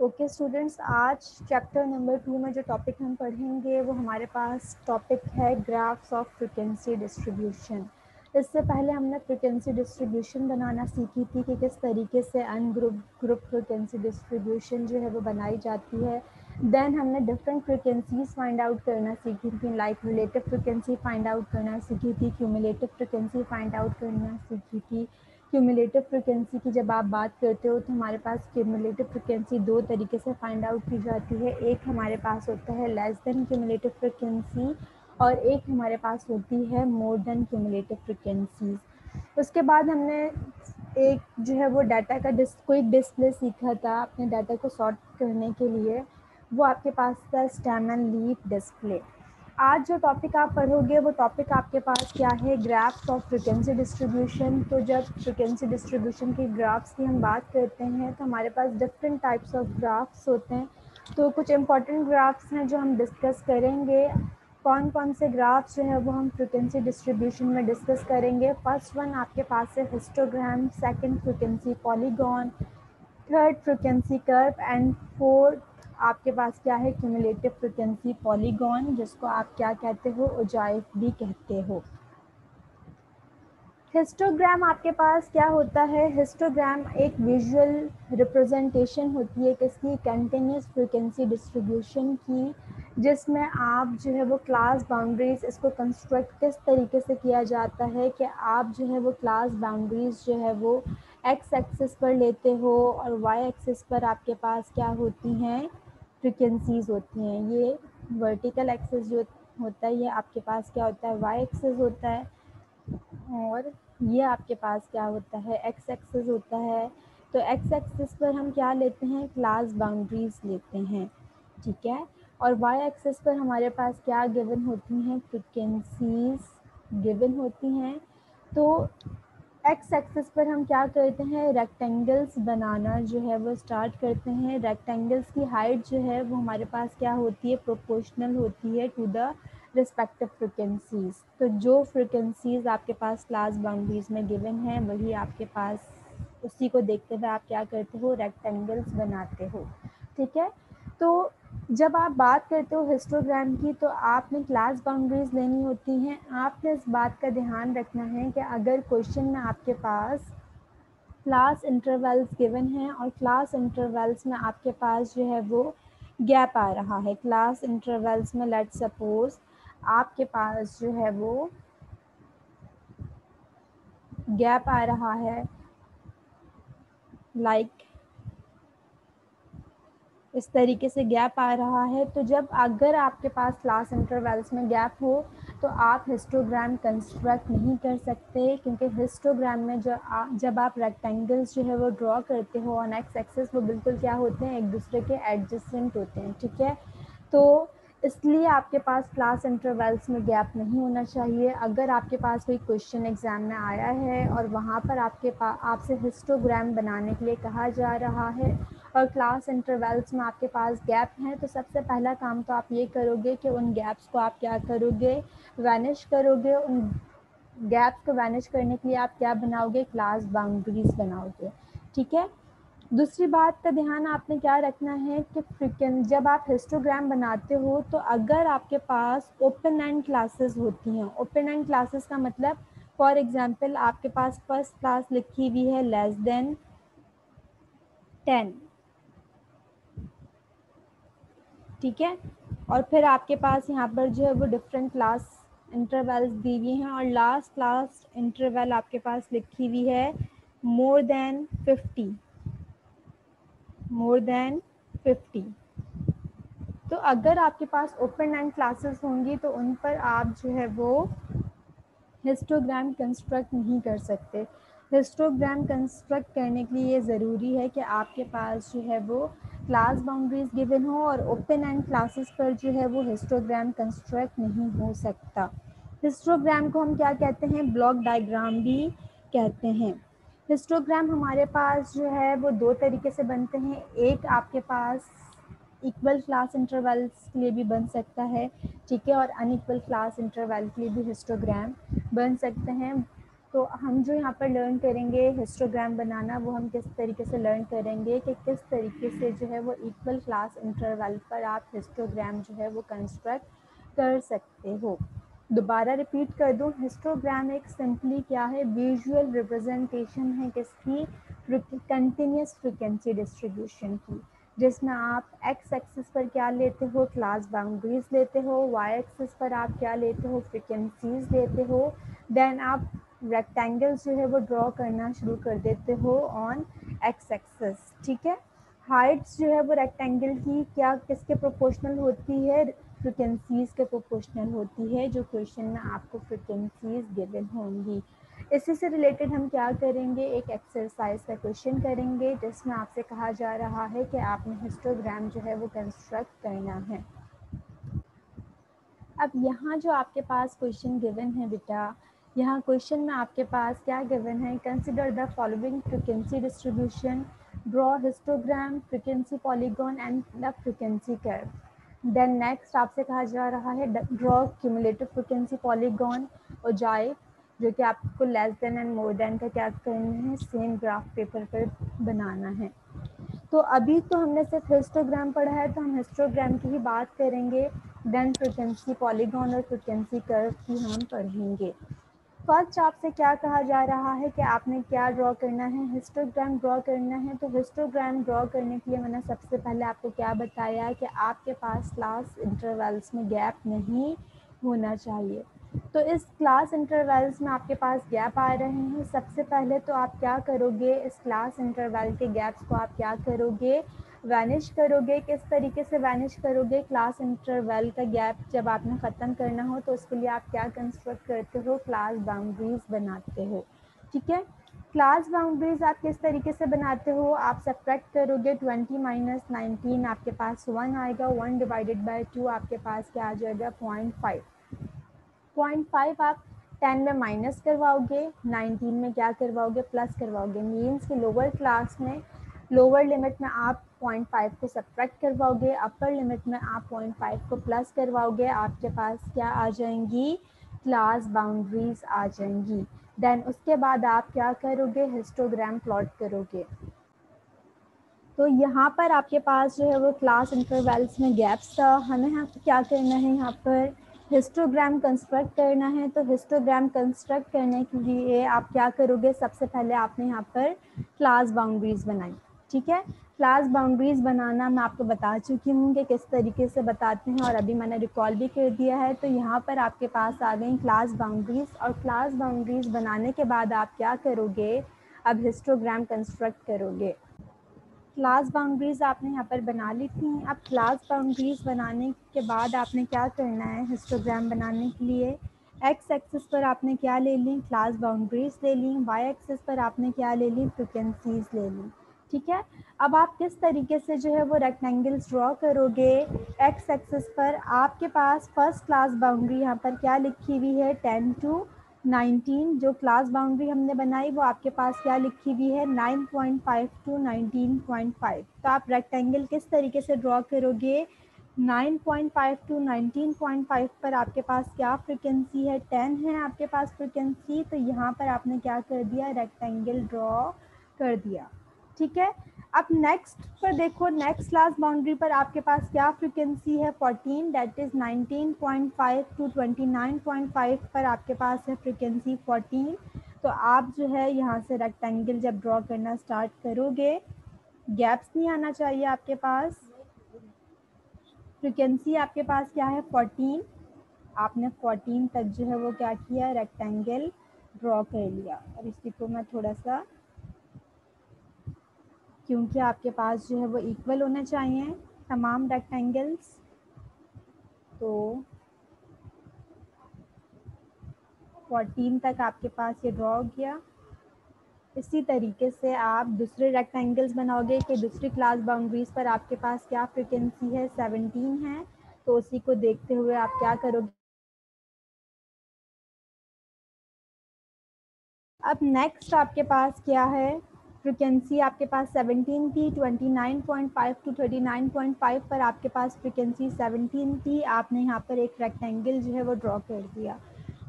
Okay students, आज chapter number 2 में जो टॉपिक हम पढ़ेंगे वो हमारे पास टॉपिक है ग्राफ्स ऑफ फ्रीक्वेंसी डिस्ट्रीब्यूशन। इससे पहले हमने फ्रीक्वेंसी डिस्ट्रीब्यूशन बनाना सीखी थी कि किस तरीके से ग्रुप फ्रीक्वेंसी डिस्ट्रीब्यूशन जो है वो बनाई जाती है। देन हमने डिफरेंट फ्रीक्वेंसीज फाइंड आउट करना सीखी थी, like relative frequency find out करना सीखी थी, क्यूमुलेटिव फ्रीक्वेंसी फाइंड आउट करना सीखी थी। क्यूमुलेटिव फ्रीक्वेंसी की जब आप बात करते हो तो हमारे पास क्यूमुलेटिव फ्रीक्वेंसी दो तरीके से फाइंड आउट की जाती है। एक हमारे पास होता है लेस देन क्यूमुलेटिव फ्रीक्वेंसी और एक हमारे पास होती है मोर देन क्यूमुलेटिव फ्रीक्वेंसीज। उसके बाद हमने एक जो है वो डाटा का क्विक डिस्प्ले सीखा था अपने डाटा को सॉर्ट करने के लिए। वो आपके पास था स्टेम एंड लीफ डिस्प्ले। आज जो टॉपिक आप पढ़ोगे वो टॉपिक आपके पास क्या है, ग्राफ्स ऑफ फ्रीक्वेंसी डिस्ट्रीब्यूशन। तो जब फ्रीक्वेंसी डिस्ट्रीब्यूशन की ग्राफ्स की हम बात करते हैं तो हमारे पास डिफरेंट टाइप्स ऑफ ग्राफ्स होते हैं। तो कुछ इंपॉर्टेंट ग्राफ्स हैं जो हम डिस्कस करेंगे। कौन कौन से ग्राफ्स जो है वो हम फ्रीक्वेंसी डिस्ट्रीब्यूशन में डिस्कस करेंगे। फर्स्ट वन आपके पास है histogram, second frequency polygon, third frequency curve and fourth आपके पास क्या है, क्यूमुलेटिव फ्रीक्वेंसी पॉलीगॉन, जिसको आप क्या कहते हो, ओजाइफ भी कहते हो। हिस्टोग्राम आपके पास क्या होता है, हिस्टोग्राम एक विजुअल रिप्रेजेंटेशन होती है किसकी, कंटिन्यूस फ्रीक्वेंसी डिस्ट्रीब्यूशन की, जिसमें आप जो है वो क्लास बाउंड्रीज, इसको कंस्ट्रक्ट किस तरीके से किया जाता है कि आप जो है वो क्लास बाउंड्रीज जो है वो एक्स एक्सिस पर लेते हो और वाई एक्सिस पर आपके पास क्या होती हैं, फ्रीक्वेंसीज होती हैं। ये वर्टिकल एक्सिस जो होता है ये आपके पास क्या होता है, वाई एक्सिस होता है, और ये आपके पास क्या होता है, एक्स एक्सिस होता है। तो एक्स एक्सिस पर हम क्या लेते हैं, क्लास बाउंड्रीज लेते हैं, ठीक है। और वाई एक्सिस पर हमारे पास क्या गिवन होती हैं, फ्रीक्वेंसीज गिवन होती हैं। तो एक्स एक्सिस पर हम क्या करते हैं, रेक्टेंगल्स बनाना जो है वो स्टार्ट करते हैं। रेक्टेंगल्स की हाइट जो है वो हमारे पास क्या होती है, प्रोपोर्शनल होती है टू द रिस्पेक्टिव फ्रीक्वेंसीज। तो जो फ्रीक्वेंसीज आपके पास क्लास बाउंड्रीज में गिवन है वही आपके पास, उसी को देखते हुए आप क्या करते हो, रेक्टेंगल्स बनाते हो, ठीक है। तो जब आप बात करते हो हिस्टोग्राम की तो आपने क्लास बाउंड्रीज लेनी होती हैं। आपने इस बात का ध्यान रखना है कि अगर क्वेश्चन में आपके पास क्लास इंटरवल्स गिवन हैं और क्लास इंटरवल्स में आपके पास जो है वो गैप आ रहा है, क्लास इंटरवल्स में लेट्स सपोज आपके पास जो है वो गैप आ रहा है, लाइक इस तरीके से गैप आ रहा है। तो जब अगर आपके पास क्लास इंटरवल्स में गैप हो तो आप हिस्टोग्राम कंस्ट्रक्ट नहीं कर सकते, क्योंकि हिस्टोग्राम में जब आप रेक्टेंगल्स जो है वो ड्रॉ करते हो ऑन एक्स एक्सिस, वो बिल्कुल क्या होते हैं, एक दूसरे के एडजेसेंट होते हैं, ठीक है। तो इसलिए आपके पास क्लास इंटरवल्स में गैप नहीं होना चाहिए। अगर आपके पास कोई क्वेश्चन एग्ज़ाम में आया है और वहाँ पर आपसे हिस्टोग्राम बनाने के लिए कहा जा रहा है और क्लास इंटरवल्स में आपके पास गैप हैं, तो सबसे पहला काम तो आप ये करोगे कि उन गैप्स को आप क्या करोगे, वैनिश करोगे। उन गैप्स को वैनिश करने के लिए आप क्या बनाओगे, क्लास बाउंड्रीज बनाओगे, ठीक है। दूसरी बात का ध्यान आपने क्या रखना है कि जब आप हिस्टोग्राम बनाते हो तो अगर आपके पास ओपन एंड क्लासेस होती हैं, ओपन एंड क्लासेस का मतलब फॉर एग्जांपल आपके पास फर्स्ट क्लास लिखी हुई है लेस देन 10, ठीक है। और फिर आपके पास यहाँ पर जो है वो डिफरेंट क्लास इंटरवल्स दी हुई हैं और लास्ट क्लास इंटरवल आपके पास लिखी हुई है मोर देन 50, मोर देन 50। तो अगर आपके पास ओपन एंड क्लासेस होंगी तो उन पर आप जो है वो हिस्टोग्राम कंस्ट्रक्ट नहीं कर सकते। हिस्टोग्राम कंस्ट्रक्ट करने के लिए ये ज़रूरी है कि आपके पास जो है वो क्लास बाउंड्रीज गिवन हो और ओपन एंड क्लासेस पर जो है वो हिस्टोग्राम कंस्ट्रक्ट नहीं हो सकता। हिस्टोग्राम को हम क्या कहते हैं, ब्लॉक डायग्राम भी कहते हैं। हिस्टोग्राम हमारे पास जो है वो दो तरीके से बनते हैं, एक आपके पास इक्वल क्लास इंटरवल्स के लिए भी बन सकता है, ठीक है, और अनइक्वल क्लास इंटरवल के लिए भी हिस्टोग्राम बन सकते हैं। तो हम जो यहाँ पर लर्न करेंगे हिस्टोग्राम बनाना, वो हम किस तरीके से लर्न करेंगे कि किस तरीके से जो है वो इक्वल क्लास इंटरवल पर आप हिस्टोग्राम जो है वो कंस्ट्रक्ट कर सकते हो। दोबारा रिपीट कर दूँ, हिस्टोग्राम एक सिंपली क्या है, विजुअल रिप्रेजेंटेशन है किसकी, कंटिन्यूस फ्रीक्वेंसी डिस्ट्रीब्यूशन की, जिसमें आप एक्स एक्सिस पर क्या लेते हो, क्लास बाउंड्रीज लेते हो, वाई एक्सिस पर आप क्या लेते हो, फ्रीक्वेंसीज लेते हो, देन आप रेक्टेंगल्स जो है वो ड्रॉ करना शुरू कर देते हो ऑन एक्स एक्सिस। ठीक है, हाइट्स जो है वो रेक्टेंगल की क्या किसके प्रोपोर्शनल होती है, फ्रीक्वेंसीज के प्रोपोर्शनल होती है, जो क्वेश्चन में आपको फ्रीक्वेंसीज गिवन होंगी। इसी से रिलेटेड हम क्या करेंगे, एक एक्सरसाइज का क्वेश्चन करेंगे जिसमें आपसे कहा जा रहा है कि आपने हिस्टोग्राम जो है वो कंस्ट्रक्ट करना है। अब यहाँ जो आपके पास क्वेश्चन गिवन है बेटा, यहाँ क्वेश्चन में आपके पास क्या गिवन है, consider the following frequency distribution, draw histogram, frequency polygon and the frequency curve. Then next आपसे कहा जा रहा है ड्रॉ क्यूमुलेटिव फ्रीक्वेंसी पॉलीगॉन और जाए, जो कि आपको less than and more than का क्या करना है, सेम ग्राफ पेपर पर बनाना है। तो अभी तो हमने सिर्फ हिस्टोग्राम पढ़ा है, तो हम हिस्टोग्राम की ही बात करेंगे, देन फ्रीक्वेंसी पॉलीगॉन और फ्रीक्वेंसी कर्व की हम पढ़ेंगे। फर्स्ट आपसे क्या कहा जा रहा है कि आपने क्या ड्रॉ करना है, हिस्टोग्राम ड्रॉ करना है। तो हिस्टोग्राम ड्रॉ करने के लिए मैंने सबसे पहले आपको क्या बताया कि आपके पास क्लास इंटरवल्स में गैप नहीं होना चाहिए। तो इस क्लास इंटरवल्स में आपके पास गैप आ रहे हैं, सबसे पहले तो आप क्या करोगे, इस क्लास इंटरवल के गैप्स को आप क्या करोगे, वैनिश करोगे। किस तरीके से वैनिश करोगे, क्लास इंटरवल का गैप जब आपने ख़त्म करना हो तो उसके लिए आप क्या कंस्ट्रक्ट करते हो, क्लास बाउंड्रीज बनाते हो। ठीक है, क्लास बाउंड्रीज आप किस तरीके से बनाते हो, आप सब्ट्रैक्ट करोगे 20 माइनस 19, आपके पास 1 आएगा, 1 डिवाइडेड बाय 2 आपके पास क्या आ जाएगा, 0.5। 0.5 आप 10 में माइनस करवाओगे, 19 में क्या करवाओगे, प्लस करवाओगे। मीन्स कि लोअर क्लास में लोअर लिमिट में आप 0.5 को सब्ट्रैक्ट करवाओगे, अपर लिमिट में आप 0.5 को प्लस करवाओगे, आपके पास क्या आ जाएंगी, क्लास बाउंड्रीज आ जाएंगी। देन उसके बाद आप क्या करोगे, हिस्टोग्राम प्लॉट करोगे। तो यहाँ पर आपके पास जो है वो क्लास इंटरवल्स में गैप्स था, हमें यहाँ पर क्या करना है, यहाँ पर हिस्टोग्राम कंस्ट्रक्ट करना है। तो हिस्टोग्राम कंस्ट्रक्ट करने के लिए आप क्या करोगे, सबसे पहले आपने यहाँ पर क्लास बाउंड्रीज बनाई। ठीक है, क्लास बाउंड्रीज बनाना मैं आपको बता चुकी हूँ कि किस तरीके से बताते हैं, और अभी मैंने रिकॉल भी कर दिया है। तो यहाँ पर आपके पास आ गई क्लास बाउंड्रीज, और क्लास बाउंड्रीज बनाने के बाद आप क्या करोगे, अब हिस्टोग्राम कंस्ट्रक्ट करोगे। क्लास बाउंड्रीज आपने यहाँ पर बना ली थी। अब क्लास बाउंड्रीज बनाने के बाद आपने क्या करना है, हिस्टोग्राम बनाने के लिए एक्स एक्सिस पर आपने क्या ले ली, क्लास बाउंड्रीज ले ली, वाई एक्सिस पर आपने क्या ले ली, फ्रीक्वेंसीज ले ली। ठीक है, अब आप किस तरीके से जो है वो रेक्टेंगल्स ड्रॉ करोगे, एक्स एक्सिस पर आपके पास फर्स्ट क्लास बाउंड्री यहाँ पर क्या लिखी हुई है, 10 to 19, जो क्लास बाउंड्री हमने बनाई वो आपके पास क्या लिखी हुई है, 9.5 to 19.5। तो आप रेक्टेंगल किस तरीके से ड्रॉ करोगे, 9.5 to 19.5 पर आपके पास क्या फ्रीक्वेंसी है, 10 है आपके पास फ्रीक्वेंसी। तो यहाँ पर आपने क्या कर दिया, रेक्टेंगल ड्रॉ कर दिया। ठीक है, अब नेक्स्ट पर देखो, नेक्स्ट क्लास बाउंड्री पर आपके पास क्या फ्रीक्वेंसी है, 14, दैट इज 19.5 to 29.5 पर आपके पास है फ्रीक्वेंसी 14। तो आप जो है यहाँ से रेक्टेंगल जब ड्रॉ करना स्टार्ट करोगे, गैप्स नहीं आना चाहिए आपके पास। फ्रीक्वेंसी आपके पास क्या है, 14, आपने 14 तक जो है वो क्या किया, रेक्टेंगल ड्रॉ कर लिया। और इसी को मैं थोड़ा सा, क्योंकि आपके पास जो है वो इक्वल होना चाहिए तमाम रेक्टेंगल्स, तो 14 तक आपके पास ये ड्रॉ हो गया। इसी तरीके से आप दूसरे रेक्टेंगल्स बनाओगे कि दूसरी क्लास बाउंड्रीज पर आपके पास क्या फ्रीक्वेंसी है, 17 है। तो उसी को देखते हुए आप क्या करोगे, अब नेक्स्ट आपके पास क्या है, फ्रीक्वेंसी आपके पास 17 थी, 29.5 to 39.5 पर आपके पास फ्रीक्वेंसी 17 थी। आपने यहाँ पर एक रेक्टेंगल जो है वो ड्रॉ कर दिया।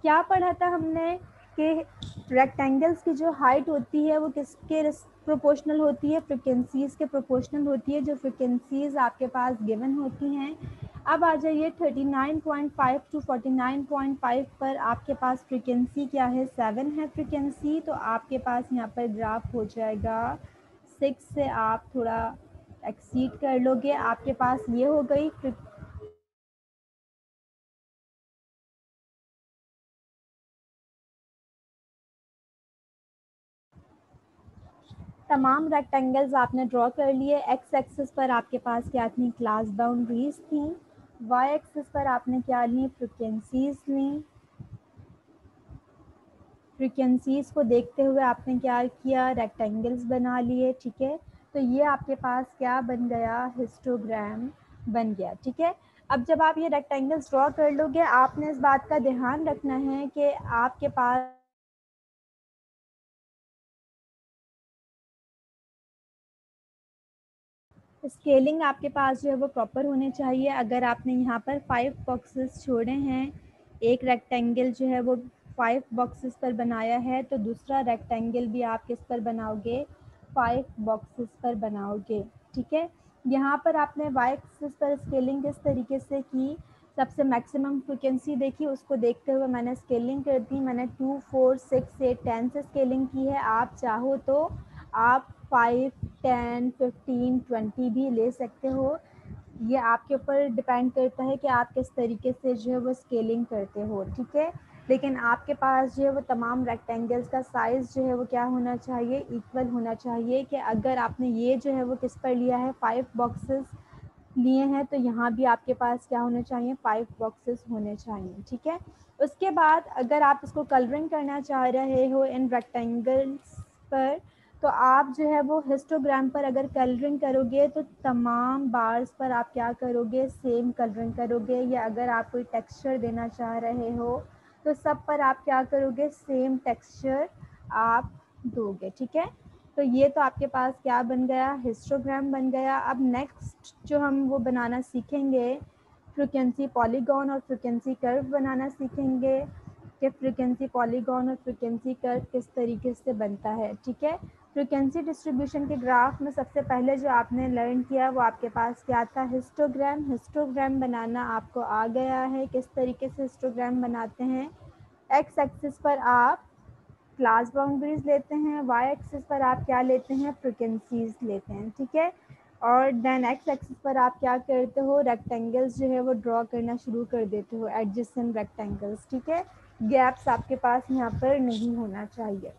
क्या पढ़ा था हमने, कि रेक्टेंगल्स की जो हाइट होती है वो किसके प्रोपोर्शनल होती है, फ्रिक्वेंसीज़ के प्रोपोर्शनल होती है, जो फ्रिक्वेंसीज़ आपके पास गिवन होती हैं। अब आ जाइए 39.5 टू 49.5 पर आपके पास फ्रिक्वेंसी क्या है, 7 है फ्रिक्वेंसी। तो आपके पास यहाँ पर ग्राफ हो जाएगा 6 से आप थोड़ा एक्सीड कर लोगे। आपके पास ये हो गई तमाम रेक्टेंगल्स आपने ड्रॉ कर लिए। एक्स एक्सिस पर आपके पास क्या थी, क्लास बाउंड्रीज थी। वाई एक्सिस पर आपने क्या ली, फ्रिक्वेंसीज ली। फ्रिक्वेंसीज़ को देखते हुए आपने क्या किया, रेक्टेंगल्स बना लिए। ठीक है, तो ये आपके पास क्या बन गया, हिस्टोग्राम बन गया। ठीक है, अब जब आप ये रेक्टेंगल्स ड्रॉ कर लोगे, आपने इस बात का ध्यान रखना है कि आपके पास स्केलिंग आपके पास जो है वो प्रॉपर होने चाहिए। अगर आपने यहाँ पर 5 बॉक्सेस छोड़े हैं, एक रेक्टेंगल जो है वो 5 बॉक्सेस पर बनाया है, तो दूसरा रेक्टेंगल भी आप किस पर बनाओगे, 5 बॉक्सेस पर बनाओगे। ठीक है, यहाँ पर आपने वाई एक्सिस पर स्केलिंग किस तरीके से की, सबसे मैक्सिमम फ्रिक्वेंसी देखी, उसको देखते हुए मैंने स्केलिंग कर दी। मैंने 2, 4, 6, 8, 10 से स्केलिंग की है। आप चाहो तो आप 5, 10, 15, 20 भी ले सकते हो। ये आपके ऊपर डिपेंड करता है कि आप किस तरीके से जो है वो स्केलिंग करते हो। ठीक है, लेकिन आपके पास जो है वो तमाम रेक्टेंगल्स का साइज़ जो है वो क्या होना चाहिए, इक्वल होना चाहिए। कि अगर आपने ये जो है वो किस पर लिया है, 5 बॉक्सेस लिए हैं, तो यहाँ भी आपके पास क्या होने चाहिए, 5 बॉक्सेस होने चाहिए। ठीक है, उसके बाद अगर आप इसको कलरिंग करना चाह रहे हो इन रेक्टेंगल्स पर, तो आप जो है वो हिस्टोग्राम पर अगर कलरिंग करोगे तो तमाम बार्स पर आप क्या करोगे, सेम कलरिंग करोगे। या अगर आप कोई टेक्सचर देना चाह रहे हो तो सब पर आप क्या करोगे, सेम टेक्सचर आप दोगे। ठीक है, तो ये तो आपके पास क्या बन गया, हिस्टोग्राम बन गया। अब नेक्स्ट जो हम वो बनाना सीखेंगे, फ्रीक्वेंसी पॉलीगॉन और फ्रीक्वेंसी कर्व बनाना सीखेंगे कि फ्रीक्वेंसी पॉलीगॉन और फ्रीक्वेंसी कर्व किस तरीके से बनता है। ठीक है, फ्रीक्वेंसी डिस्ट्रीब्यूशन के ग्राफ में सबसे पहले जो आपने लर्न किया वो आपके पास क्या था, हिस्टोग्राम। हिस्टोग्राम बनाना आपको आ गया है, किस तरीके से हिस्टोग्राम बनाते हैं। एक्स एक्सिस पर आप क्लास बाउंड्रीज लेते हैं, वाई एक्सिस पर आप क्या लेते हैं, फ्रिक्वेंसीज लेते हैं। ठीक है, और देन एक्स एक्सिस पर आप क्या करते हो, रेक्टेंगल्स जो है वो ड्रॉ करना शुरू कर देते हो, एडजेसेंट रेक्टेंगल्स। ठीक है, गैप्स आपके पास यहाँ पर नहीं होना चाहिए।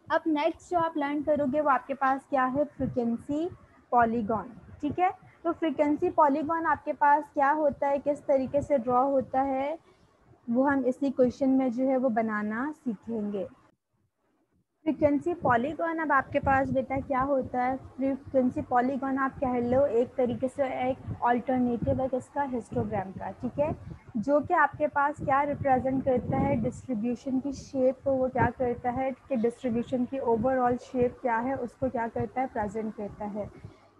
अब नेक्स्ट जो आप लर्न करोगे वो आपके पास क्या है, फ्रिक्वेंसी पॉलीगॉन। ठीक है, तो फ्रिक्वेंसी पॉलीगॉन आपके पास क्या होता है, किस तरीके से ड्रॉ होता है, वो हम इसी क्वेश्चन में जो है वो बनाना सीखेंगे। फ्रीक्वेंसी पॉलीगॉन अब आपके पास बेटा क्या होता है, फ्रीक्वेंसी पॉलीगॉन आप कह लो एक तरीके से एक ऑल्टरनेटिव है किसका, हिस्टोग्राम का। ठीक है, जो कि आपके पास क्या रिप्रेजेंट करता है, डिस्ट्रीब्यूशन की शेप को वो क्या करता है कि डिस्ट्रीब्यूशन की ओवरऑल शेप क्या है उसको क्या करता है, प्रेजेंट करता है।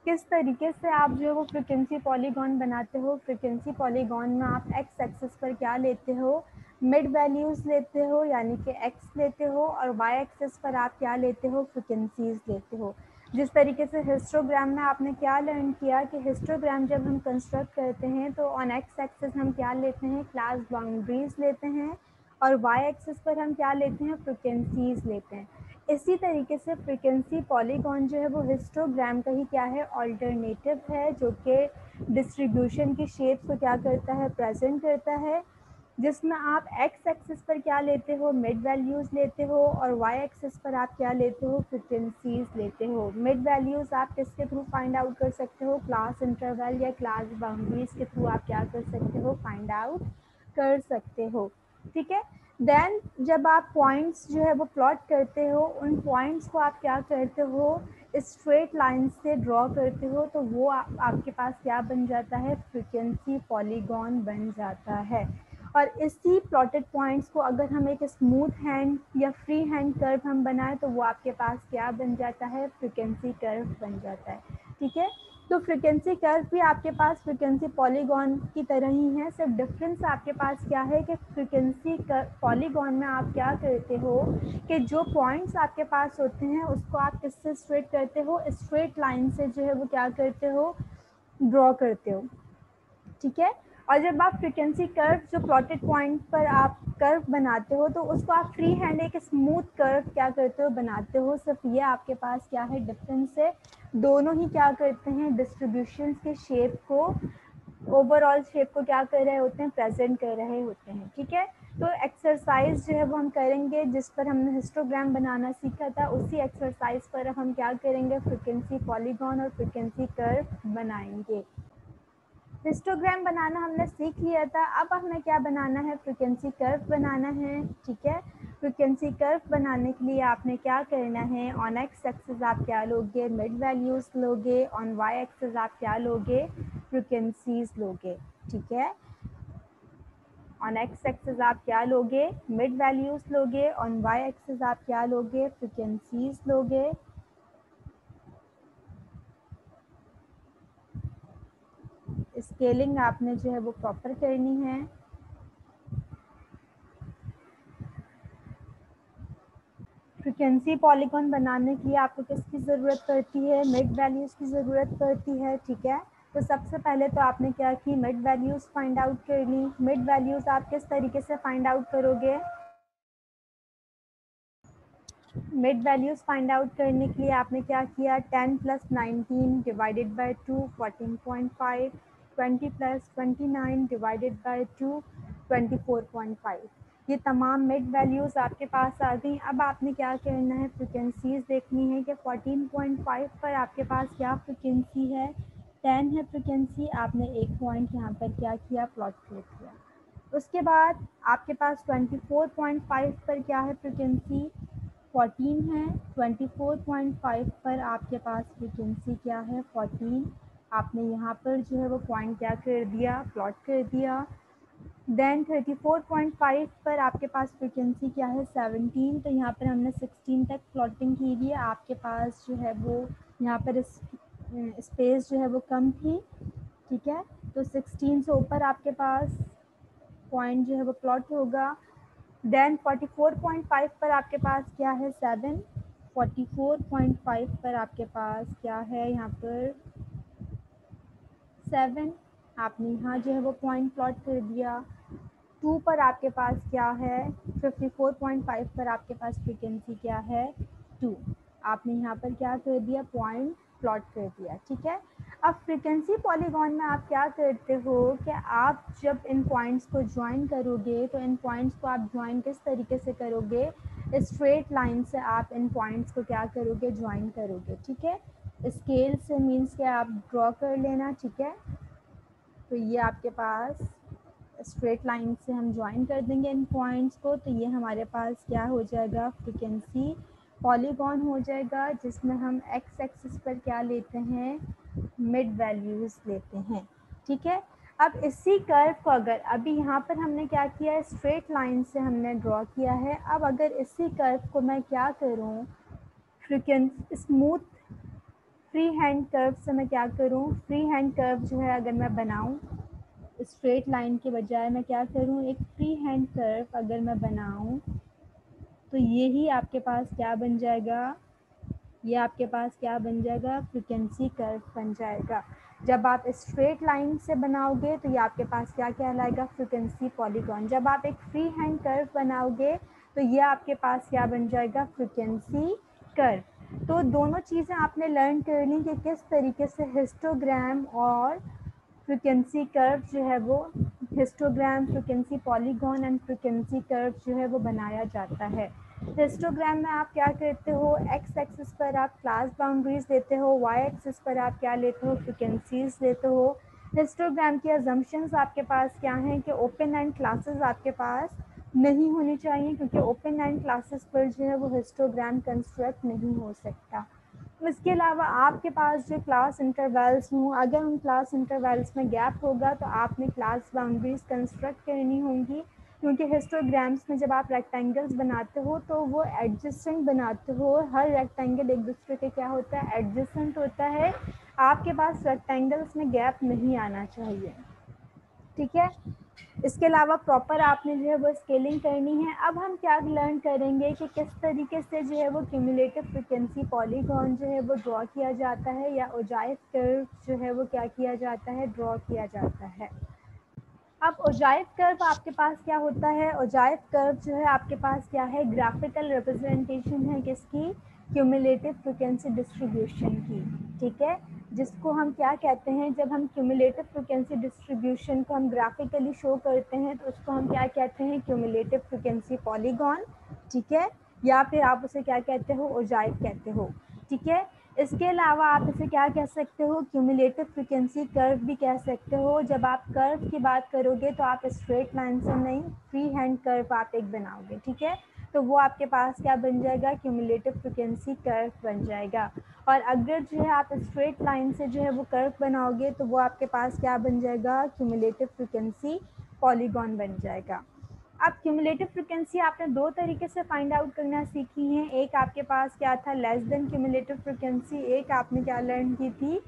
किस तरीके से आप जो है वो फ्रीक्वेंसी पॉलीगॉन बनाते हो, फ्रीक्वेंसी पॉलीगॉन में आप एक्स एक्सिस पर क्या लेते हो, मिड वैल्यूज़ लेते हो यानी कि एक्स लेते हो, और वाई एक्सिस पर आप क्या लेते हो, फ्रिक्वेंसीज लेते हो। जिस तरीके से हिस्टोग्राम में आपने क्या लर्न किया कि हिस्टोग्राम जब हम कंस्ट्रक्ट करते हैं तो ऑन एक्स एक्सिस हम क्या लेते हैं, क्लास बाउंड्रीज लेते हैं, और वाई एक्सिस पर हम क्या लेते हैं, फ्रिक्वेंसीज लेते हैं। इसी तरीके से फ्रीक्वेंसी पॉलीगॉन जो है वो हिस्टोग्राम का ही क्या है, ऑल्टरनेटिव है, जो कि डिस्ट्रीब्यूशन की शेप को क्या करता है, प्रेजेंट करता है। जिसमें आप एक्स एक्सिस पर क्या लेते हो, मिड वैल्यूज़ लेते हो, और वाई एक्सिस पर आप क्या लेते हो, फ्रिक्वेंसीज लेते हो। मिड वैल्यूज़ आप किसके थ्रू फाइंड आउट कर सकते हो, क्लास इंटरवल या क्लास बाउंड्रीज के थ्रू आप क्या कर सकते हो, फाइंड आउट कर सकते हो। ठीक है, देन जब आप पॉइंट्स जो है वो प्लॉट करते हो, उन पॉइंट्स को आप क्या करते हो, स्ट्रेट लाइन से ड्रॉ करते हो, तो वो आपके पास क्या बन जाता है, फ्रीक्वेंसी पॉलीगॉन बन जाता है। और इसी प्लॉटेड पॉइंट्स को अगर हम एक स्मूथ हैंड या फ्री हैंड कर्व हम बनाएं तो वो आपके पास क्या बन जाता है, फ्रीक्वेंसी कर्व बन जाता है। ठीक है, तो फ्रीक्वेंसी कर्व भी आपके पास फ्रीक्वेंसी पॉलीगॉन की तरह ही है, सिर्फ डिफरेंस आपके पास क्या है कि फ्रीक्वेंसी पॉलीगॉन में आप क्या करते हो कि जो पॉइंट्स आपके पास होते हैं उसको आप किससे स्ट्रेट करते हो, स्ट्रेट लाइन से जो है वो क्या करते हो, ड्रॉ करते हो, ठीक है। और जब आप फ्रीक्वेंसी कर्व जो प्लॉटेड पॉइंट पर आप कर्व बनाते हो तो उसको आप फ्री हैंड एक स्मूथ कर्व क्या करते हो, बनाते हो। सिर्फ ये आपके पास क्या है, डिफरेंस है। दोनों ही क्या करते हैं, डिस्ट्रीब्यूशन के शेप को, ओवरऑल शेप को क्या कर रहे होते हैं, प्रेजेंट कर रहे होते हैं, ठीक है। तो एक्सरसाइज जो है वो हम करेंगे जिस पर हमने हिस्टोग्राम बनाना सीखा था, उसी एक्सरसाइज पर हम क्या करेंगे, फ्रीक्वेंसी पॉलीगॉन और फ्रीक्वेंसी कर्व बनाएंगे। हिस्टोग्राम बनाना हमने सीख लिया था, अब हमें क्या बनाना है, फ्रीक्वेंसी कर्व बनाना है, ठीक है। फ्रीक्वेंसी कर्व बनाने के लिए आपने क्या करना है, ऑन एक्स एक्सिस आप क्या लोगे, मिड वैल्यूज लोगे, ऑन वाई एक्सिस आप क्या लोगे, फ्रीक्वेंसीज लोगे, ठीक है। ऑन एक्स एक्सिस आप क्या लोगे, मिड वैल्यूज लोगे, ऑन वाई एक्सिस आप क्या लोगे, फ्रीक्वेंसीज लोगे। स्केलिंग आपने जो है वो प्रॉपर करनी है। फ्रीक्वेंसी पॉलीगॉन बनाने के लिए आपको किसकी ज़रूरत पड़ती है, मिड वैल्यूज़ की ज़रूरत पड़ती है, ठीक है। तो सबसे पहले तो आपने क्या की, मिड वैल्यूज़ फाइंड आउट कर ली। मिड वैल्यूज़ आप किस तरीके से फाइंड आउट करोगे, मिड वैल्यूज़ फाइंड आउट करने के लिए आपने क्या किया, 10 + 19 डिवाइडेड बाई 2 14.5, 20 + 29 डिवाइडेड बाई 2 24.5। ये तमाम मिड वैल्यूज़ आपके पास आ गई। अब आपने क्या करना है, फ्रिक्वेंसीज देखनी है कि 14.5 पर आपके पास क्या फ्रिक्वेंसी है, 10 है फ्रिक्वेंसी। आपने एक पॉइंट यहाँ पर क्या किया, प्लॉट कर दिया। उसके बाद आपके पास 24.5 पर क्या है फ्रिक्वेंसी, 14 है। 24.5 पर आपके पास फ्रिक्वेंसी क्या है, 14। आपने यहाँ पर जो है वो पॉइंट क्या कर दिया, प्लॉट कर दिया। देन 34.5 पर आपके पास फ्रिक्वेंसी क्या है, 17। तो यहाँ पर हमने 16 तक प्लॉटिंग की हुई है। आपके पास जो है वो यहाँ पर स्पेस जो है वो कम थी, ठीक है। तो 16 से ऊपर आपके पास पॉइंट जो है वो प्लॉट होगा। देन 44.5 पर आपके पास क्या है, 7। 44.5 पर आपके पास क्या है, यहाँ पर 7। आपने यहाँ जो है वो पॉइंट प्लॉट कर दिया। 2 पर आपके पास क्या है, 54.5 पर आपके पास फ्रिक्वेंसी क्या है, 2। आपने यहाँ पर क्या कर दिया, पॉइंट प्लॉट कर दिया, ठीक है। अब फ्रिक्वेंसी पॉलीगॉन में आप क्या करते हो कि आप जब इन पॉइंट्स को ज्वाइन करोगे तो इन पॉइंट्स को आप ज्वाइन किस तरीके से करोगे, स्ट्रेट लाइन से आप इन पॉइंट्स को क्या करोगे, ज्वाइन करोगे, ठीक है। स्केल से मीन्स के आप ड्रॉ कर लेना, ठीक है। तो ये आपके पास स्ट्रेट लाइन से हम ज्वाइन कर देंगे इन पॉइंट्स को, तो ये हमारे पास क्या हो जाएगा, फ्रीक्वेंसी पॉलीगॉन हो जाएगा, जिसमें हम एक्स एक्सिस पर क्या लेते हैं, मिड वैल्यूज़ लेते हैं, ठीक है। अब इसी कर्व को अगर अभी यहाँ पर हमने क्या किया है, स्ट्रेट लाइन से हमने ड्रॉ किया है। अब अगर इसी कर्व को मैं क्या करूँ, frequency smooth free hand curve से मैं क्या करूँ, फ्री हैंड कर्व जो है अगर मैं बनाऊँ, स्ट्रेट लाइन के बजाय मैं क्या करूँ, एक फ्री हैंड कर्व अगर मैं बनाऊँ तो ये ही आपके पास क्या बन जाएगा, ये आपके पास क्या बन जाएगा, फ्रीक्वेंसी कर्व बन जाएगा। जब आप स्ट्रेट लाइन से बनाओगे तो ये आपके पास क्या कहलाएगा, फ्रीक्वेंसी पॉलीगॉन। जब आप एक फ्री हैंड कर्व बनाओगे तो ये आपके पास क्या बन जाएगा, फ्रीक्वेंसी कर्व। तो दोनों चीज़ें आपने लर्न कर ली कि किस तरीके से हिस्टोग्राम और फ्रीक्वेंसी कर्व जो है वो, histogram, frequency polygon and frequency curve जो है वो बनाया जाता है। हिस्टोग्राम में आप क्या करते हो, एक्स एक्सिस पर आप क्लास बाउंड्रीज लेते हो, वाई एक्सिस पर आप क्या लेते हो, फ्रीक्वेंसीज लेते हो। हिस्टोग्राम की अजम्पशंस आपके पास क्या हैं कि ओपन एंड क्लासेस आपके पास नहीं होनी चाहिए, क्योंकि ओपन एंड क्लासेस पर जो है वो हिस्टोग्राम कंस्ट्रक्ट नहीं हो सकता। इसके अलावा आपके पास जो क्लास इंटरवल्स हों, अगर उन क्लास इंटरवल्स में गैप होगा तो आपने क्लास बाउंड्रीज कंस्ट्रक्ट करनी होंगी, क्योंकि हिस्टोग्राम्स में जब आप रेक्टेंगल्स बनाते हो तो वो एडजेसेंट बनाते हो। हर रेक्टेंगल एक दूसरे के क्या होता है, एडजेसेंट होता है। आपके पास रेक्टेंगल्स में गैप नहीं आना चाहिए, ठीक है। इसके अलावा प्रॉपर आपने जो है वो स्केलिंग करनी है। अब हम क्या लर्न करेंगे कि किस तरीके से जो है वो क्यूमुलेटिव फ्रीक्वेंसी पॉलीगॉन जो है वो ड्रॉ किया जाता है, या ओजाइव कर्व जो है वो क्या किया जाता है, ड्रॉ किया जाता है। अब ओजाइव कर्व आपके पास क्या होता है, ओजाइव कर्व जो है आपके पास क्या है, ग्राफिकल रिप्रेजेंटेशन है किसकी, क्यूमुलेटिव फ्रीक्वेंसी डिस्ट्रीब्यूशन की, ठीक है। जिसको हम क्या कहते हैं, जब हम क्यूमुलेटिव फ्रीक्वेंसी डिस्ट्रीब्यूशन को हम ग्राफिकली शो करते हैं तो उसको हम क्या कहते हैं, क्यूमुलेटिव फ्रीक्वेंसी पॉलीगॉन, ठीक है, या फिर आप उसे क्या कहते हो, ओजाइव कहते हो, ठीक है। इसके अलावा आप इसे क्या कह सकते हो, क्यूमुलेटिव फ्रीक्वेंसी कर्व भी कह सकते हो। जब आप कर्व की बात करोगे तो आप स्ट्रेट लाइन से नहीं, फ्री हैंड कर्व आप एक बनाओगे, ठीक है, तो वो आपके पास क्या बन जाएगा, क्यूमुलेटिव फ्रीक्वेंसी कर्व बन जाएगा। और अगर जो है आप स्ट्रेट लाइन से जो है वो कर्व बनाओगे तो वो आपके पास क्या बन जाएगा, क्यूमुलेटिव फ्रीक्वेंसी पॉलीगॉन बन जाएगा। अब क्यूमुलेटिव फ्रीक्वेंसी आपने दो तरीके से फाइंड आउट करना सीखी है। एक आपके पास क्या था, लेस देन क्यूमुलेटिव फ्रीक्वेंसी, एक आपने क्या लर्न की थी,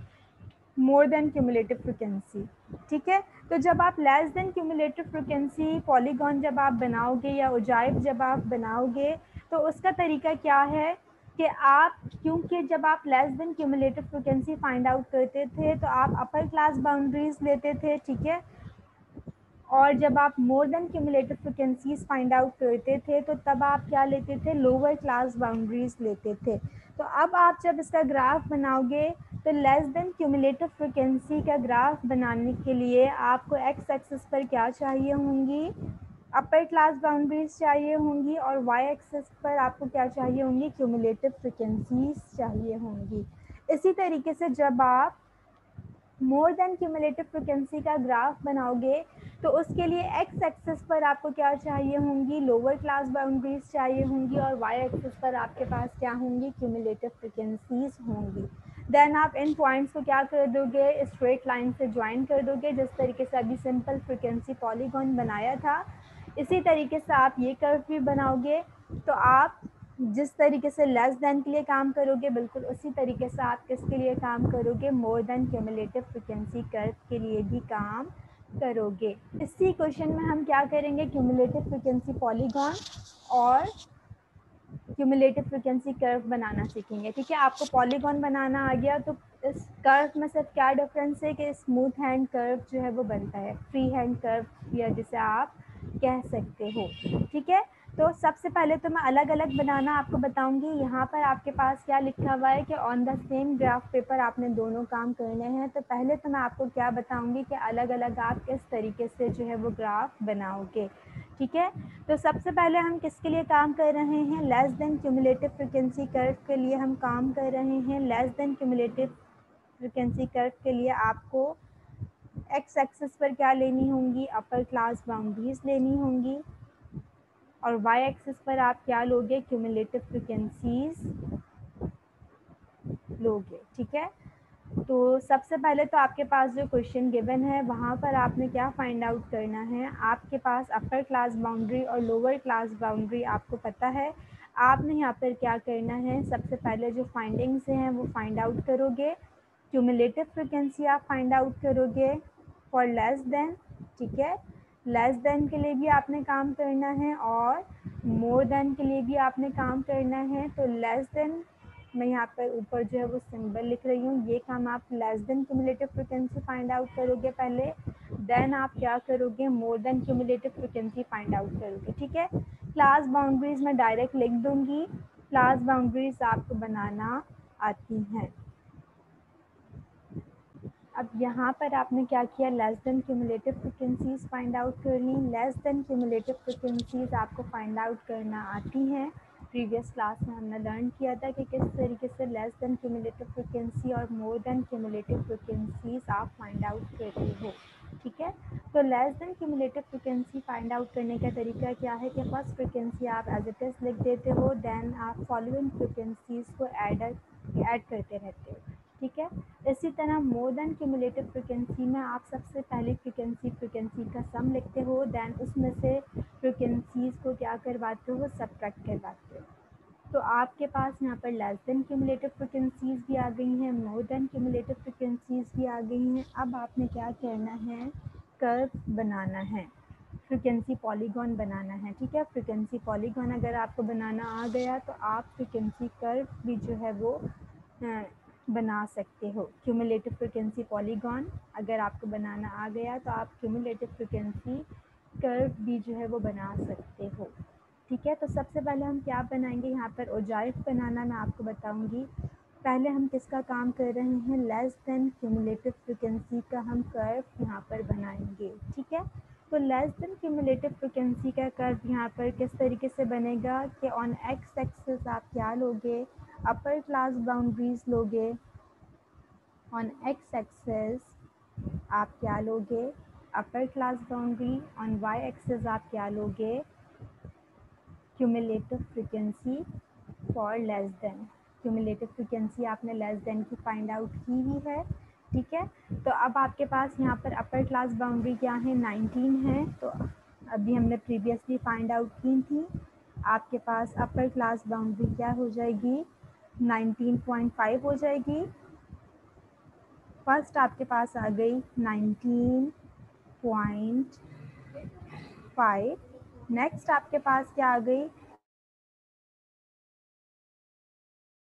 मोर देन क्यूमुलेटिव फ्रीक्वेंसी, ठीक है। तो जब आप less than cumulative frequency polygon जब आप बनाओगे या ओजाइव जब आप बनाओगे तो उसका तरीका क्या है कि आप, क्योंकि जब आप less than cumulative frequency find out करते थे तो आप अपर क्लास बाउंड्रीज लेते थे, ठीक है, और जब आप मोर than cumulative frequencies find out करते थे तो तब आप क्या लेते थे, लोअर क्लास बाउंड्रीज लेते थे। तो अब आप जब इसका ग्राफ बनाओगे तो लेस देन क्यूमुलेटिव फ्रीक्वेंसी का ग्राफ बनाने के लिए आपको एक्स एक्सिस पर क्या चाहिए होंगी, अपर क्लास बाउंड्रीज चाहिए होंगी, और वाई एक्सिस पर आपको क्या चाहिए होंगी, क्यूमुलेटिव फ्रीक्वेंसीज चाहिए होंगी। इसी तरीके से जब आप मोर देन क्यूमुलेटिव फ्रीक्वेंसी का ग्राफ बनाओगे तो उसके लिए एक्स एक्सिस पर आपको क्या चाहिए होंगी, लोअर क्लास बाउंड्रीज चाहिए होंगी, और वाई एक्सिस पर आपके पास क्या होंगी, क्यूमुलेटिव फ्रीक्वेंसीज होंगी। देन आप इन पॉइंट्स को क्या कर दोगे, स्ट्रेट लाइन से ज्वाइन कर दोगे, जिस तरीके से अभी सिंपल फ्रीक्वेंसी पॉलीगॉन बनाया था। इसी तरीके से आप ये कर्व भी बनाओगे। तो आप जिस तरीके से लेस देन के लिए काम करोगे, बिल्कुल उसी तरीके से आप किसके लिए काम करोगे, मोर देन क्यूमुलेटिव फ्रीक्वेंसी कर्व के लिए भी काम करोगे। इसी क्वेश्चन में हम क्या करेंगे, क्यूमुलेटिव फ्रीक्वेंसी पॉलीगॉन और क्यूमुलेटिव फ्रीक्वेंसी कर्व बनाना सीखेंगे, ठीक है। आपको पॉलीगॉन बनाना आ गया तो इस कर्व में सिर्फ क्या डिफरेंस है कि स्मूथ हैंड कर्व जो है वो बनता है, फ्री हैंड कर्व या जिसे आप कह सकते हो, ठीक है। तो सबसे पहले तो मैं अलग अलग बनाना आपको बताऊंगी। यहाँ पर आपके पास क्या लिखा हुआ है कि on the same graph paper आपने दोनों काम करने हैं। तो पहले तो मैं आपको क्या बताऊंगी कि अलग अलग आप किस तरीके से जो है वो ग्राफ बनाओगे, ठीक है। तो सबसे पहले हम किसके लिए काम कर रहे हैं, less than cumulative frequency curve के लिए हम काम कर रहे हैं। Less than cumulative frequency curve के लिए आपको एक्स एक्सिस पर क्या लेनी होंगी, अपर क्लास बाउंड्रीज लेनी होंगी, और वाई एक्सिस पर आप क्या लोगे, क्यूमुलेटिव फ्रीक्वेंसीज लोगे, ठीक है। तो सबसे पहले तो आपके पास जो क्वेश्चन गिवन है वहाँ पर आपने क्या फाइंड आउट करना है, आपके पास अपर क्लास बाउंड्री और लोअर क्लास बाउंड्री आपको पता है। आपने यहाँ पर क्या करना है, सबसे पहले जो फाइंडिंग्स हैं वो फाइंड आउट करोगे। क्यूमुलेटिव फ्रीक्वेंसी आप फाइंड आउट करोगे फॉर लेस देन, ठीक है, लेस देन के लिए भी आपने काम करना है और मोर देन के लिए भी आपने काम करना है। तो लेस देन, मैं यहाँ पर ऊपर जो है वो सिंबल लिख रही हूँ, ये काम आप less than cumulative frequency find out करोगे पहले, देन आप क्या करोगे, मोर than cumulative frequency find out करोगे, ठीक है। क्लास बाउंड्रीज मैं डायरेक्ट लिख दूंगी, क्लास बाउंड्रीज आपको बनाना आती हैं। अब यहाँ पर आपने क्या किया, less than cumulative frequencies find out करनी। लेस देन क्यूमुलेटिव फ्रीक्वेंसीज आपको फाइंड आउट करना आती हैं। प्रीवियस क्लास में हमने लर्न किया था कि किस तरीके से लेस देन क्यूमुलेटिव फ्रीक्वेंसी और मोर देन क्यूमुलेटिव फ्रीक्वेंसीज आप फाइंड आउट करते हो, ठीक है। तो less than cumulative frequency find out करने का तरीका क्या है कि फर्स्ट फ्रीक्वेंसी आप एज इट इज़ लिख देते हो, देन आप फॉलोइंग फ्रीक्वेंसीज को ऐड करते रहते हो, ठीक है। इसी तरह मोर देन क्यूमुलेटिव फ्रीक्वेंसी में आप सबसे पहले फ्रीक्वेंसी का सम लिखते हो, देन उसमें से फ्रीक्वेंसीज को क्या करवाते हो, सब्ट्रैक्ट करवाते हो। तो आपके पास यहाँ पर लेस देन क्यूमुलेटिव फ्रिक्वेंसीज भी आ गई हैं, मोर देन क्यूमुलेटिव फ्रिक्वेंसीज भी आ गई हैं। अब आपने क्या करना है, कर्व बनाना है, फ्रिक्वेंसी पॉलीगॉन बनाना है, ठीक है। फ्रिक्वेंसी पॉलीगॉन अगर आपको बनाना आ गया तो आप फ्रिक्वेंसी कर्व भी जो है वो बना सकते हो। क्यूमुलेटिव फ्रिक्वेंसी पॉलीगॉन अगर आपको बनाना आ गया तो आप क्यूमुलेटिव फ्रिक्वेंसी कर्व भी जो है वो बना सकते हो, ठीक है। तो सबसे पहले हम क्या बनाएंगे, यहाँ पर ओजाइफ बनाना मैं आपको बताऊंगी। पहले हम किसका काम कर रहे हैं, लेस देन क्यूमुलेटिव फ्रिक्वेंसी का हम कर्व यहाँ पर बनाएंगे, ठीक है। तो लेस देन क्यूमुलेटिव फ्रिक्वेंसी का कर्व यहाँ पर किस तरीके से बनेगा कि ऑन एक्स एक्सिस आप क्या लोगे, अपर क्लास बाउंड्रीज लोगे। ऑन एक्स एक्सिस आप क्या लोगे, upper class boundary. On Y axis आप क्या लोगे, cumulative frequency for less than. Cumulative frequency आपने लेस देन की फाइंड आउट की हुई है, ठीक है। तो अब आपके पास यहाँ पर अपर क्लास बाउंड्री क्या है, 19 है। तो अभी हमने प्रीवियसली फाइंड आउट की थी। आपके पास अपर क्लास बाउंड्री क्या हो जाएगी, 19.5 हो जाएगी। फर्स्ट आपके पास आ गई 19.5। नेक्स्ट आपके पास क्या आ गई,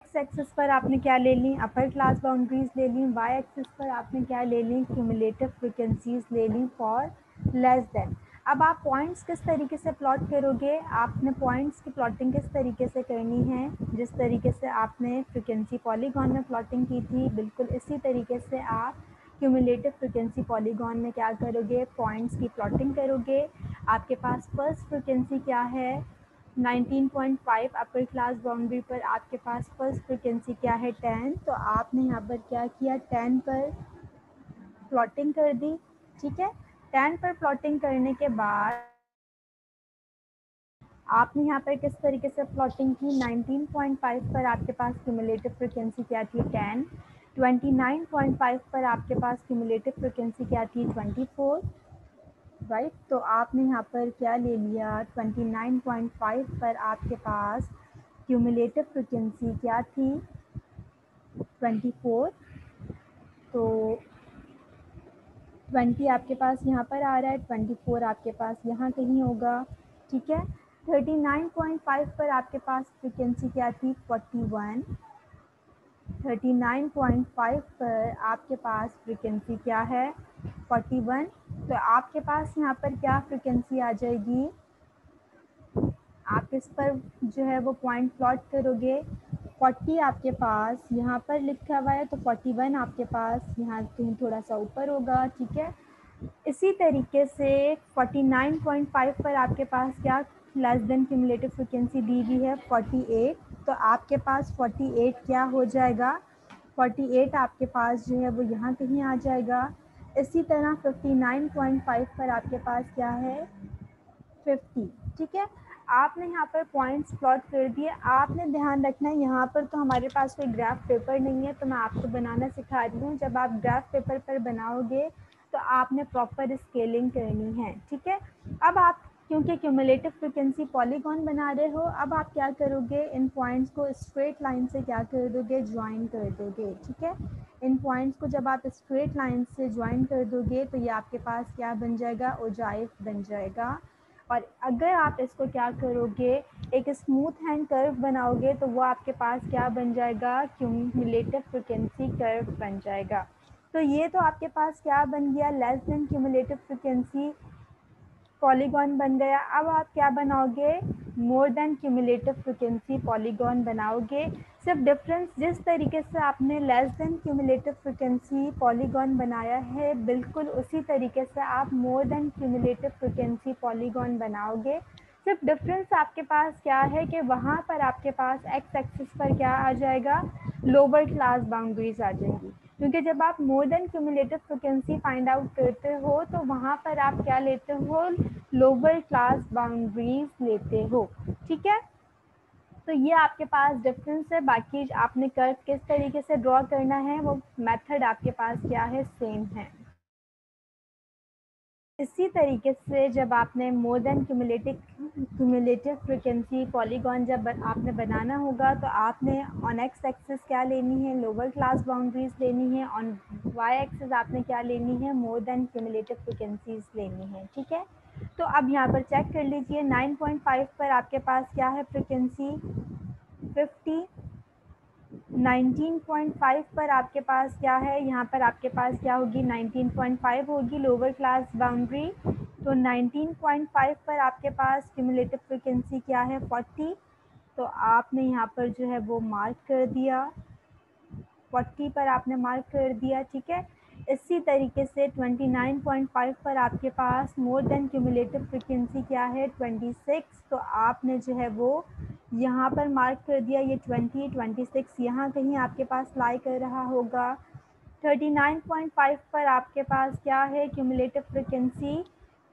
एक्स एक्सिस पर आपने क्या ले ली, अपर क्लास बाउंड्रीज ले ली। वाई एक्सिस पर आपने क्या ले ली, क्यूमुलेटिव फ्रिक्वेंसीज ले ली फॉर लेस देन। अब आप पॉइंट्स किस तरीके से प्लॉट करोगे, आपने पॉइंट्स की प्लॉटिंग किस तरीके से करनी है, जिस तरीके से आपने फ्रिक्वेंसी पॉलीगॉन में प्लॉटिंग की थी, बिल्कुल इसी तरीके से आप क्यूमुलेटिव फ्रिक्वेंसी पॉलीगॉन में क्या करोगे, पॉइंट्स की प्लॉटिंग करोगे। आपके पास फर्स्ट फ्रिक्वेंसी क्या है, 19.5 अपर क्लास बाउंड्री पर आपके पास फर्स्ट फ्रिक्वेंसी क्या है, 10। तो आपने यहाँ पर क्या किया, 10 पर प्लॉटिंग कर दी, ठीक है। 10 पर प्लॉटिंग करने के बाद आपने यहाँ पर किस तरीके से प्लॉटिंग की, 19.5 पर आपके पास क्यूमुलेटिव फ्रिक्वेंसी क्या थी, 10। 29.5 पर आपके पास क्यूमुलेटिव फ्रिक्वेंसी क्या थी, 24, राइट। तो आपने यहाँ पर क्या ले लिया, 29.5 पर आपके पास क्यूमुलेटिव फ्रिक्वेंसी क्या थी, 24। तो 20 आपके पास यहाँ पर आ रहा है, 24 आपके पास यहाँ कहीं होगा, ठीक है। 39.5 पर आपके पास फ्रिक्वेंसी क्या थी, 41। 39.5 पर आपके पास फ्रिक्वेंसी क्या है, 41। तो आपके पास यहाँ पर क्या फ्रिक्वेंसी आ जाएगी, आप इस पर जो है वो पॉइंट प्लॉट करोगे। 40 आपके पास यहाँ पर लिखा हुआ है, तो 41 आपके पास यहाँ कहीं थोड़ा सा ऊपर होगा, ठीक है। इसी तरीके से 49.5 पर आपके पास क्या लेस देन क्यूमुलेटिव फ्रिक्वेंसी दी हुई है, 48। तो आपके पास 48 क्या हो जाएगा, 48 आपके पास जो है वो यहाँ कहीं आ जाएगा। इसी तरह 59.5 पर आपके पास क्या है, 50, ठीक है। आपने यहाँ पर पॉइंट्स प्लॉट कर दिए। आपने ध्यान रखना है, यहाँ पर तो हमारे पास कोई ग्राफ पेपर नहीं है, तो मैं आपको बनाना सिखा रही हूँ। जब आप ग्राफ पेपर पर बनाओगे तो आपने प्रॉपर स्केलिंग करनी है, ठीक है। अब आप क्योंकि क्यूमुलेटिव फ्रिक्वेंसी पॉलीगॉन बना रहे हो, अब आप क्या करोगे, इन पॉइंट्स को स्ट्रेट लाइन से क्या कर दोगे, ज्वाइन कर दोगे, ठीक है। इन पॉइंट्स को जब आप स्ट्रेट लाइन से ज्वाइन कर दोगे तो ये आपके पास क्या बन जाएगा, ओजाइफ बन जाएगा। और अगर आप इसको क्या करोगे, एक स्मूथ हैंड कर्व बनाओगे तो वो आपके पास क्या बन जाएगा, क्यूमुलेटिव फ्रिक्वेंसी कर्व बन जाएगा। तो ये तो आपके पास क्या बन गया, less than cumulative frequency polygon बन गया। अब आप क्या बनाओगे, मोर देन क्यूमुलेटिव फ्रिक्वेंसी पॉलीगॉन बनाओगे। सिर्फ डिफरेंस, जिस तरीके से आपने less than cumulative frequency polygon बनाया है, बिल्कुल उसी तरीके से आप मोर देन क्यूमुलेटिव फ्रिक्वेंसी पॉलीगॉन बनाओगे। सिर्फ डिफरेंस आपके पास क्या है कि वहाँ पर आपके पास एक्स एक्सिस पर क्या आ जाएगा, लोअर क्लास बाउंड्रीज आ जाएंगी। क्योंकि जब आप मोर than cumulative frequency find out करते हो तो वहाँ पर आप क्या लेते हो, लोअर क्लास बाउंड्रीज लेते हो, ठीक है। तो ये आपके पास डिफरेंस है। बाकी आपने कर्व किस तरीके से ड्रॉ करना है वो मेथड आपके पास क्या है, सेम है। इसी तरीके से जब आपने मोर देन क्यूमुलेटिव फ्रीक्वेंसी पॉलीगॉन जब आपने बनाना होगा तो आपने ऑन एक्स एक्सिस क्या लेनी है, लोअर क्लास बाउंड्रीज लेनी है, ऑन वाई एक्सिस आपने क्या लेनी है, मोर देन क्यूमुलेटिव फ्रीक्वेंसीज लेनी है। ठीक है, तो अब यहाँ पर चेक कर लीजिए 9.5 पर आपके पास क्या है फ्रीक्वेंसी 50, 19.5 पर आपके पास क्या है, यहाँ पर आपके पास क्या होगी 19.5 होगी लोअर क्लास बाउंड्री। तो 19.5 पर आपके पास क्यूमुलेटिव फ्रीक्वेंसी क्या है 40, तो आपने यहाँ पर जो है वो मार्क कर दिया, 40 पर आपने मार्क कर दिया। ठीक है, इसी तरीके से 29.5 पर आपके पास मोर देन क्यूमुलेटिव फ्रीक्वेंसी क्या है 26, तो आपने जो है वो यहाँ पर मार्क कर दिया, ये 26 यहाँ कहीं आपके पास लाई कर रहा होगा। 39.5 पर आपके पास क्या है क्यूमुलेटिव फ्रीक्वेंसी,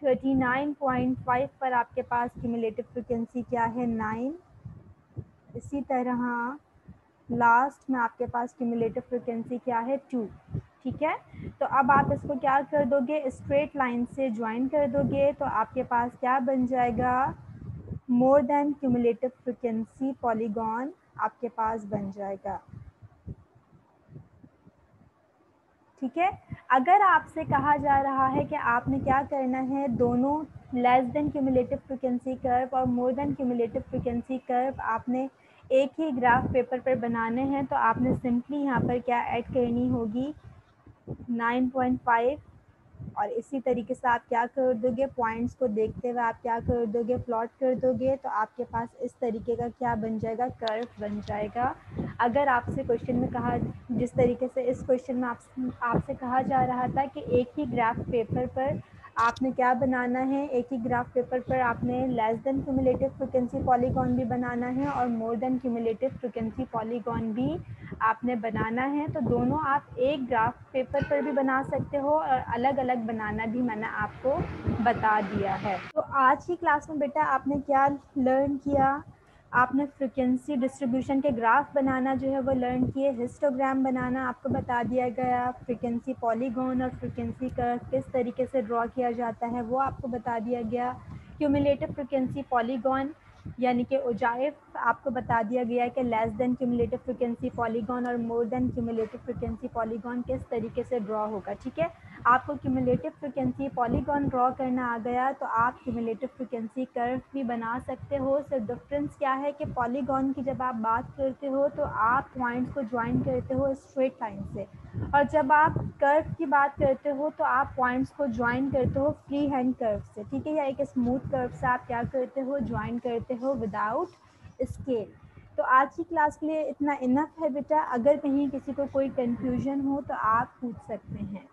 39.5 पर आपके पास क्यूमुलेटिव फ्रीक्वेंसी क्या है 9। इसी तरह लास्ट में आपके पास क्यूमुलेटिव फ्रीक्वेंसी क्या है 2। ठीक है, तो अब आप इसको क्या कर दोगे, स्ट्रेट लाइन से ज्वाइन कर दोगे, तो आपके पास क्या बन जाएगा, मोर देन क्यूमुलेटिव फ्रीक्वेंसी पॉलीगॉन आपके पास बन जाएगा। ठीक है, अगर आपसे कहा जा रहा है कि आपने क्या करना है, दोनों less than cumulative frequency curve और more than cumulative frequency curve आपने एक ही ग्राफ पेपर पर बनाने हैं, तो आपने सिंपली यहाँ पर क्या ऐड करनी होगी 9.5, और इसी तरीके से आप क्या कर दोगे, पॉइंट्स को देखते हुए आप क्या कर दोगे, प्लॉट कर दोगे, तो आपके पास इस तरीके का क्या बन जाएगा, कर्व बन जाएगा। अगर आपसे क्वेश्चन में कहा, जिस तरीके से इस क्वेश्चन में आपसे कहा जा रहा था कि एक ही ग्राफ पेपर पर आपने क्या बनाना है, एक ही ग्राफ पेपर पर आपने less than cumulative frequency polygon भी बनाना है और more than cumulative frequency polygon भी आपने बनाना है, तो दोनों आप एक ग्राफ पेपर पर भी बना सकते हो और अलग अलग बनाना भी मैंने आपको बता दिया है। तो आज की क्लास में बेटा आपने क्या लर्न किया, आपने फ्रीक्वेंसी डिस्ट्रीब्यूशन के ग्राफ बनाना जो है वो लर्न किए, हिस्टोग्राम बनाना आपको बता दिया गया, फ्रीक्वेंसी पॉलीगॉन और फ्रीक्वेंसी कर्व किस तरीके से ड्रॉ किया जाता है वो आपको बता दिया गया, क्यूमुलेटिव फ्रीक्वेंसी पॉलीगॉन यानी कि ओजाइफ आपको बता दिया गया है कि less than cumulative frequency polygon और more than cumulative frequency polygon किस तरीके से ड्रॉ होगा। ठीक है, आपको क्यूमुलेटिव फ्रीक्वेंसी पॉलीगॉन ड्रॉ करना आ गया तो आप क्यूमुलेटिव फ्रीक्वेंसी कर्व भी बना सकते हो। सिर्फ डिफरेंस क्या है कि पॉलीगॉन की जब आप बात करते हो तो आप पॉइंट्स को ज्वाइन करते हो स्ट्रेट लाइन से, और जब आप कर्व की बात करते हो तो आप पॉइंट्स को ज्वाइन करते हो फ्री हैंड कर्व से। ठीक है, या एक स्मूथ कर्व से आप क्या करते हो, ज्वाइन करते हो विदाउट स्केल। तो आज की क्लास के लिए इतना इनफ है बेटा, अगर कहीं किसी को कोई कंफ्यूजन हो तो आप पूछ सकते हैं।